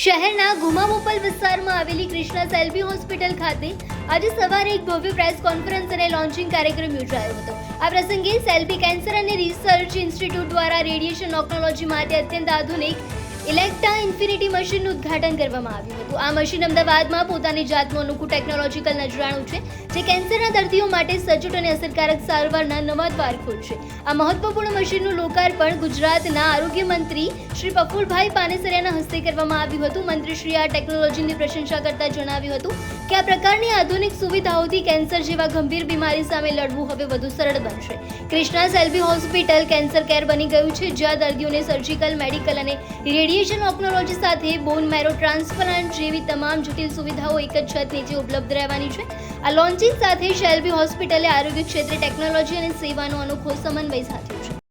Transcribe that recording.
શહેરના ગુમામોપલ વિસ્તારમાં આવેલી કૃષ્ણા સેલ્ફી હોસ્પિટલ ખાતે આજે સવારે એક ભવ્ય પ્રેસ કોન્ફરન્સ અને લોન્ચિંગ કાર્યક્રમ યોજાયો હતો. આ પ્રસંગે સેલ્ફી કેન્સર અને રિસર્ચ ઇન્સ્ટિટ્યૂટ દ્વારા રેડિયેશન ઓન્કોલોજી માટે અત્યંત આધુનિક ઇલેક્ટા ઇન્ફિનિટી મશીનનું ઉદ્ઘાટન કરવામાં આવ્યું હતું. આ મશીન અમદાવાદમાં પોતાની જાતનું અનોખું ટેકનોલોજીકલ નજરાણું છે, જે કેન્સરના દર્દીઓ માટે સચોટ અને અસરકારક સારવારના નવા દ્વાર ખોલશે. આ મહત્વપૂર્ણ મશીનનું લોકાર્પણ ગુજરાતના આરોગ્ય મંત્રી શ્રી પ્રફુલભાઈ પાનેસરિયાના હસ્તે કરવામાં આવ્યું હતું. મંત્રીશ્રીએ આ ટેકનોલોજીની પ્રશંસા કરતા જણાવ્યું હતું કે આ પ્રકારની આધુનિક સુવિધાઓથી કેન્સર જેવા ગંભીર બીમારી સામે લડવું હવે વધુ સરળ બનશે. Krishna selfie hospital cancer care બની ગયું છે, જ્યાં દર્દીઓને સર્જિકલ, મેડિકલ અને રેડિયેશન ઓન્કોલોજી સાથે બોન મેરો ટ્રાન્સપ્લાન્ટ જેવી તમામ જટિલ સુવિધાઓ એક જ છત નીચે ઉપલબ્ધ રહેવાની છે. આ લોન્ચિંગ સાથે સેલ્ફી હોસ્પિટલે આરોગ્ય ક્ષેત્રે ટેકનોલોજી અને સેવાનો અનોખો સમન્વય સાધ્યો છે.